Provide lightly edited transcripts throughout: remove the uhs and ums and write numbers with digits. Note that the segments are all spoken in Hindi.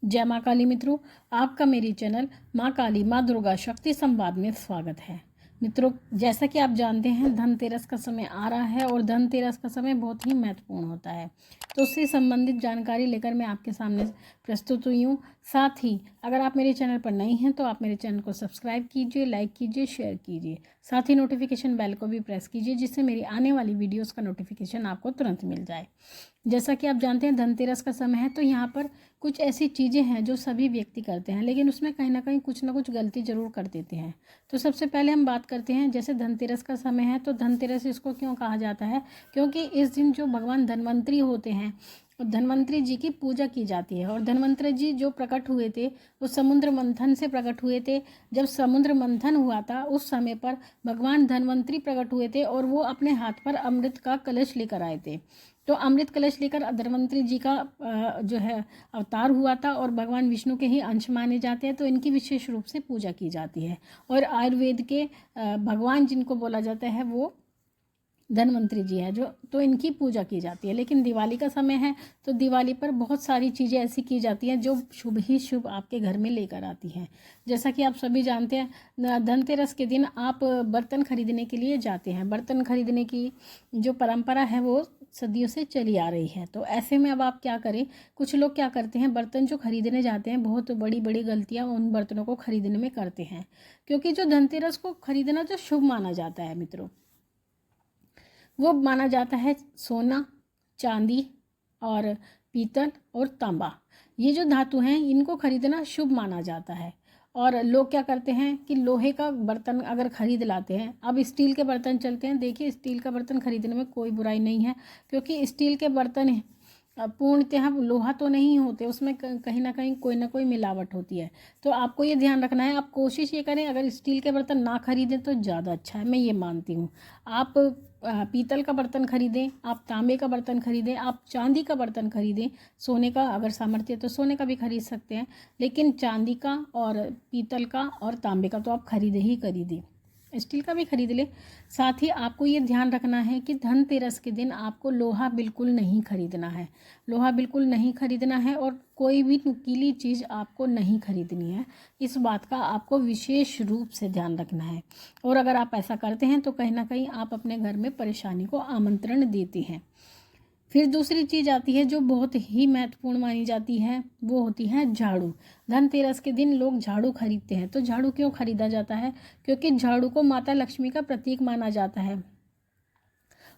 जय माँ काली मित्रों, आपका मेरी चैनल माँ काली माँ दुर्गा शक्ति संवाद में स्वागत है। मित्रों, जैसा कि आप जानते हैं धनतेरस का समय आ रहा है और धनतेरस का समय बहुत ही महत्वपूर्ण होता है, तो उससे संबंधित जानकारी लेकर मैं आपके सामने प्रस्तुत हुई हूँ। साथ ही अगर आप मेरे चैनल पर नए हैं तो आप मेरे चैनल को सब्सक्राइब कीजिए, लाइक कीजिए, शेयर कीजिए। साथ ही नोटिफिकेशन बेल को भी प्रेस कीजिए जिससे मेरी आने वाली वीडियोज़ का नोटिफिकेशन आपको तुरंत मिल जाए। जैसा कि आप जानते हैं धनतेरस का समय है, तो यहाँ पर कुछ ऐसी चीज़ें हैं जो सभी व्यक्ति करते हैं, लेकिन उसमें कहीं ना कहीं कुछ ना कुछ गलती ज़रूर कर देते हैं। तो सबसे पहले हम बात करते हैं, जैसे धनतेरस का समय है तो धनतेरस इसको क्यों कहा जाता है, क्योंकि इस दिन जो भगवान धन्वंतरी होते हैं धन्वंतरी जी की पूजा की जाती है। और धन्वंतरी जी जो प्रकट हुए थे वो समुद्र मंथन से प्रकट हुए थे। जब समुद्र मंथन हुआ था उस समय पर भगवान धन्वंतरी प्रकट हुए थे और वो अपने हाथ पर अमृत का कलश लेकर आए थे। तो अमृत कलश लेकर धन्वंतरी जी का जो है अवतार हुआ था और भगवान विष्णु के ही अंश माने जाते हैं, तो इनकी विशेष रूप से पूजा की जाती है। और आयुर्वेद के भगवान जिनको बोला जाता है वो धन्वंतरी जी है, जो तो इनकी पूजा की जाती है। लेकिन दिवाली का समय है तो दिवाली पर बहुत सारी चीज़ें ऐसी की जाती हैं जो शुभ ही शुभ आपके घर में लेकर आती हैं। जैसा कि आप सभी जानते हैं धनतेरस के दिन आप बर्तन खरीदने के लिए जाते हैं। बर्तन खरीदने की जो परंपरा है वो सदियों से चली आ रही है। तो ऐसे में अब आप क्या करें, कुछ लोग क्या करते हैं, बर्तन जो खरीदने जाते हैं बहुत बड़ी बड़ी गलतियाँ उन बर्तनों को खरीदने में करते हैं, क्योंकि जो धनतेरस को खरीदना जो शुभ माना जाता है मित्रों, वो माना जाता है सोना, चांदी और पीतल और तांबा। ये जो धातु हैं इनको खरीदना शुभ माना जाता है। और लोग क्या करते हैं कि लोहे का बर्तन अगर खरीद लाते हैं, अब स्टील के बर्तन चलते हैं। देखिए, स्टील का बर्तन खरीदने में कोई बुराई नहीं है, क्योंकि स्टील के बर्तन पूर्णतः लोहा तो नहीं होते, उसमें कहीं ना कहीं कोई ना कोई मिलावट होती है। तो आपको ये ध्यान रखना है। आप कोशिश ये करें अगर स्टील के बर्तन ना खरीदें तो ज़्यादा अच्छा है, मैं ये मानती हूँ। आप पीतल का बर्तन खरीदें, आप तांबे का बर्तन खरीदें, आप चांदी का बर्तन खरीदें। सोने का अगर सामर्थ्य है तो सोने का भी खरीद सकते हैं, लेकिन चांदी का और पीतल का और तांबे का तो आप खरीदें। स्टील का भी खरीद ले। साथ ही आपको ये ध्यान रखना है कि धनतेरस के दिन आपको लोहा बिल्कुल नहीं खरीदना है। लोहा बिल्कुल नहीं खरीदना है और कोई भी नुकीली चीज़ आपको नहीं खरीदनी है। इस बात का आपको विशेष रूप से ध्यान रखना है। और अगर आप ऐसा करते हैं तो कहीं ना कहीं आप अपने घर में परेशानी को आमंत्रण देते हैं। फिर दूसरी चीज़ आती है जो बहुत ही महत्वपूर्ण मानी जाती है, वो होती है झाड़ू। धनतेरस के दिन लोग झाड़ू खरीदते हैं। तो झाड़ू क्यों खरीदा जाता है, क्योंकि झाड़ू को माता लक्ष्मी का प्रतीक माना जाता है।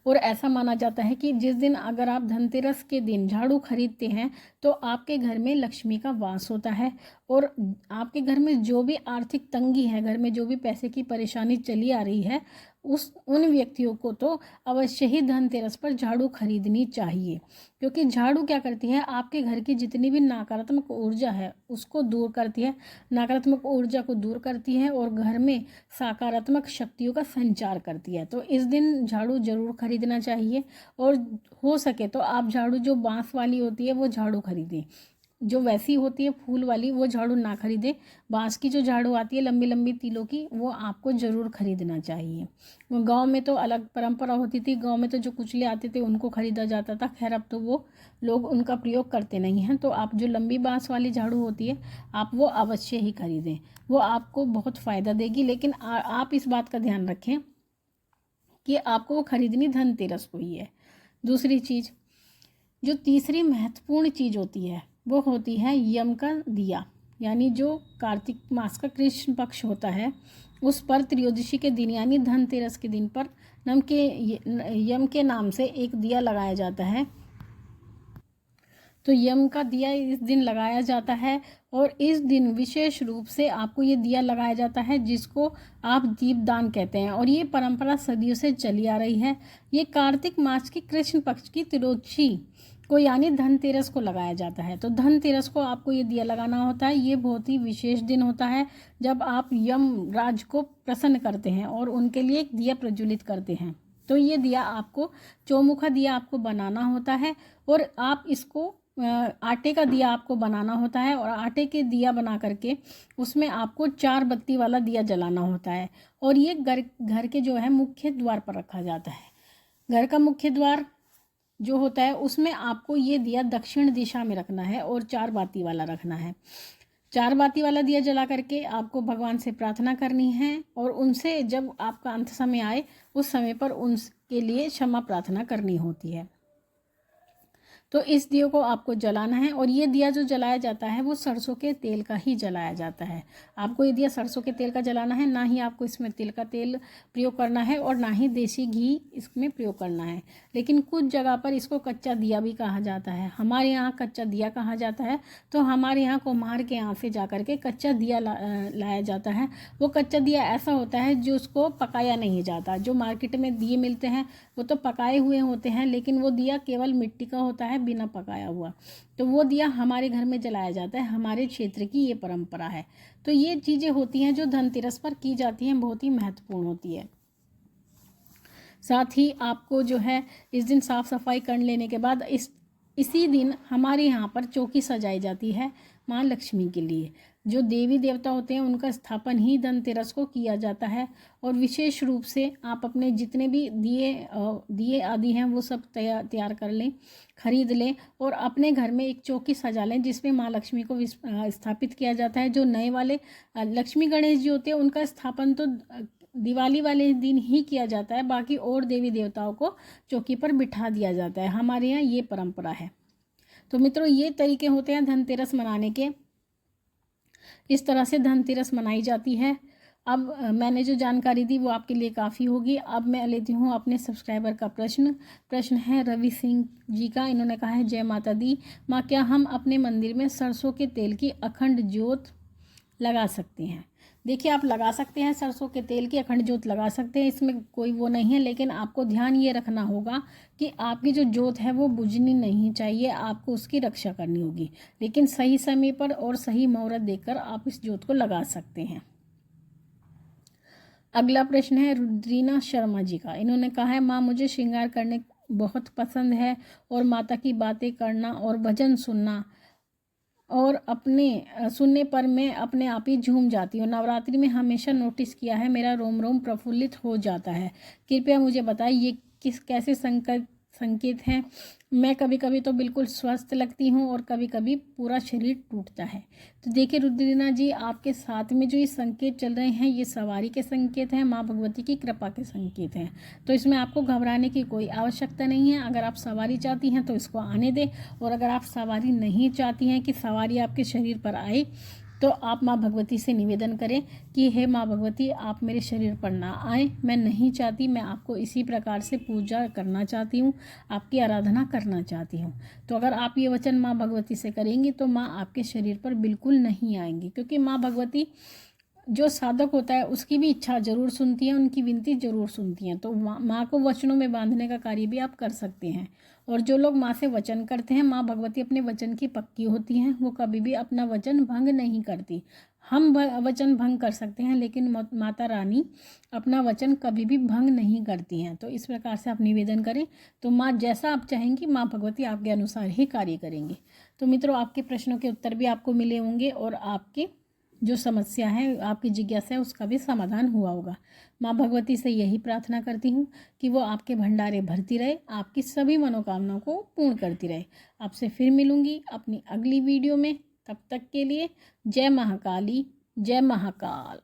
और ऐसा माना जाता है कि जिस दिन अगर आप धनतेरस के दिन झाड़ू खरीदते हैं तो आपके घर में लक्ष्मी का वास होता है। और आपके घर में जो भी आर्थिक तंगी है, घर में जो भी पैसे की परेशानी चली आ रही है, उन व्यक्तियों को तो अवश्य ही धनतेरस पर झाड़ू खरीदनी चाहिए। क्योंकि झाड़ू क्या करती है, आपके घर की जितनी भी नकारात्मक ऊर्जा है उसको दूर करती है, नकारात्मक ऊर्जा को दूर करती है और घर में सकारात्मक शक्तियों का संचार करती है। तो इस दिन झाड़ू जरूर खरीदना चाहिए। और हो सके तो आप झाड़ू जो बांस वाली होती है वो झाड़ू खरीदें, जो वैसी होती है फूल वाली वो झाड़ू ना खरीदें। बांस की जो झाड़ू आती है लंबी लंबी तीलों की, वो आपको ज़रूर खरीदना चाहिए। गांव में तो अलग परंपरा होती थी, गांव में तो जो कुचले आते थे उनको खरीदा जाता था। खैर अब तो वो लोग उनका प्रयोग करते नहीं हैं। तो आप जो लंबी बांस वाली झाड़ू होती है आप वो अवश्य ही खरीदें, वो आपको बहुत फ़ायदा देगी। लेकिन आप इस बात का ध्यान रखें कि आपको वो खरीदनी धनतेरस को ही है। दूसरी चीज़, जो तीसरी महत्वपूर्ण चीज़ होती है वो होती है यम का दिया। यानी जो कार्तिक मास का कृष्ण पक्ष होता है उस पर त्रयोदशी के दिन यानी धनतेरस के दिन पर यम के नाम से एक दिया लगाया जाता है। तो यम का दिया इस दिन लगाया जाता है और इस दिन विशेष रूप से आपको ये दिया लगाया जाता है जिसको आप दीपदान कहते हैं। और ये परंपरा सदियों से चली आ रही है। ये कार्तिक मास की कृष्ण पक्ष की त्रयोदशी को यानी धनतेरस को लगाया जाता है। तो धनतेरस को आपको ये दिया लगाना होता है। ये बहुत ही विशेष दिन होता है जब आप यम राज को प्रसन्न करते हैं और उनके लिए एक दिया प्रज्वलित करते हैं। तो ये दिया आपको चौमुखा दिया आपको बनाना होता है और आप इसको आटे का दिया आपको बनाना होता है। और आटे के दिया बना करके उसमें आपको 4 बत्ती वाला दिया जलाना होता है। और ये घर के जो है मुख्य द्वार पर रखा जाता है। घर का मुख्य द्वार जो होता है उसमें आपको ये दिया दक्षिण दिशा में रखना है और 4 बाती वाला रखना है। 4 बाती वाला दिया जला करके आपको भगवान से प्रार्थना करनी है और उनसे जब आपका अंत समय आए उस समय पर उनके लिए क्षमा प्रार्थना करनी होती है। तो इस दिए को आपको जलाना है और ये दिया जो जलाया जाता है वो सरसों के तेल का ही जलाया जाता है। आपको ये दिया सरसों के तेल का जलाना है, ना ही आपको इसमें तिल का तेल प्रयोग करना है और ना ही देसी घी इसमें प्रयोग करना है। लेकिन कुछ जगह पर इसको कच्चा दिया भी कहा जाता है। हमारे यहाँ कच्चा दिया कहा जाता है। तो हमारे यहाँ कुम्हार के यहाँ से जा कर के कच्चा दिया लाया जाता है। वो कच्चा दिया ऐसा होता है जो उसको पकाया नहीं जाता। जो मार्केट में दिए मिलते हैं वो तो पकाए हुए होते हैं, लेकिन वो दिया केवल मिट्टी का होता है, बिना पकाया हुआ। तो वो दिया हमारे घर में जलाया जाता है। हमारे क्षेत्र की ये परंपरा है। तो ये चीज़ें होती हैं जो धनतेरस पर की जाती हैं, बहुत ही महत्वपूर्ण होती है। साथ ही आपको जो है इस दिन साफ सफाई कर लेने के बाद इसी दिन हमारे यहाँ पर चौकी सजाई जाती है माँ लक्ष्मी के लिए। जो देवी देवता होते हैं उनका स्थापन ही धनतेरस को किया जाता है। और विशेष रूप से आप अपने जितने भी दिए आदि हैं वो सब तैयार कर लें, खरीद लें और अपने घर में एक चौकी सजा लें जिसमें माँ लक्ष्मी को स्थापित किया जाता है। जो नए वाले लक्ष्मी गणेश जी होते हैं उनका स्थापन तो दिवाली वाले दिन ही किया जाता है, बाकी और देवी देवताओं को चौकी पर बिठा दिया जाता है। हमारे यहाँ ये परंपरा है। तो मित्रों, ये तरीके होते हैं धनतेरस मनाने के। इस तरह से धनतेरस मनाई जाती है। अब मैंने जो जानकारी दी वो आपके लिए काफ़ी होगी। अब मैं लेती हूँ अपने सब्सक्राइबर का प्रश्न है रवि सिंह जी का। इन्होंने कहा है, जय माता दी माँ, क्या हम अपने मंदिर में सरसों के तेल की अखंड ज्योत लगा सकते हैं? देखिए, आप लगा सकते हैं, सरसों के तेल की अखंड ज्योत लगा सकते हैं, इसमें कोई वो नहीं है। लेकिन आपको ध्यान ये रखना होगा कि आपकी जो ज्योत है वो बुझनी नहीं चाहिए, आपको उसकी रक्षा करनी होगी। लेकिन सही समय पर और सही मुहूर्त देखकर आप इस ज्योत को लगा सकते हैं। अगला प्रश्न है रुद्रीना शर्मा जी का। इन्होंने कहा है, माँ मुझे श्रृंगार करने बहुत पसंद है और माता की बातें करना और भजन सुनना और अपने सुनने पर मैं अपने आप ही झूम जाती हूँ। नवरात्रि में हमेशा नोटिस किया है मेरा रोम रोम प्रफुल्लित हो जाता है। कृपया मुझे बताइए ये कैसे संकेत हैं। मैं कभी कभी तो बिल्कुल स्वस्थ लगती हूँ और कभी कभी पूरा शरीर टूटता है। तो देखिए रुद्रीना जी, आपके साथ में जो ये संकेत चल रहे हैं ये सवारी के संकेत हैं, माँ भगवती की कृपा के संकेत हैं। तो इसमें आपको घबराने की कोई आवश्यकता नहीं है। अगर आप सवारी चाहती हैं तो इसको आने दें, और अगर आप सवारी नहीं चाहती हैं कि सवारी आपके शरीर पर आए तो आप माँ भगवती से निवेदन करें कि हे माँ भगवती, आप मेरे शरीर पर ना आए। मैं नहीं चाहती, मैं आपको इसी प्रकार से पूजा करना चाहती हूँ, आपकी आराधना करना चाहती हूँ। तो अगर आप ये वचन माँ भगवती से करेंगी तो माँ आपके शरीर पर बिल्कुल नहीं आएंगी, क्योंकि माँ भगवती जो साधक होता है उसकी भी इच्छा जरूर सुनती है, उनकी विनती जरूर सुनती हैं। तो माँ को वचनों में बांधने का कार्य भी आप कर सकते हैं। और जो लोग माँ से वचन करते हैं, माँ भगवती अपने वचन की पक्की होती हैं, वो कभी भी अपना वचन भंग नहीं करती। हम वचन भंग कर सकते हैं लेकिन माता रानी अपना वचन कभी भी भंग नहीं करती हैं। तो इस प्रकार से आप निवेदन करें तो माँ जैसा आप चाहेंगी माँ भगवती आपके अनुसार ही कार्य करेंगे। तो मित्रों, आपके प्रश्नों के उत्तर भी आपको मिले होंगे और आपके जो समस्या है, आपकी जिज्ञासा है, उसका भी समाधान हुआ होगा। माँ भगवती से यही प्रार्थना करती हूँ कि वो आपके भंडारे भरती रहे, आपकी सभी मनोकामनाओं को पूर्ण करती रहे। आपसे फिर मिलूंगी अपनी अगली वीडियो में। तब तक के लिए जय महाकाली, जय महाकाल।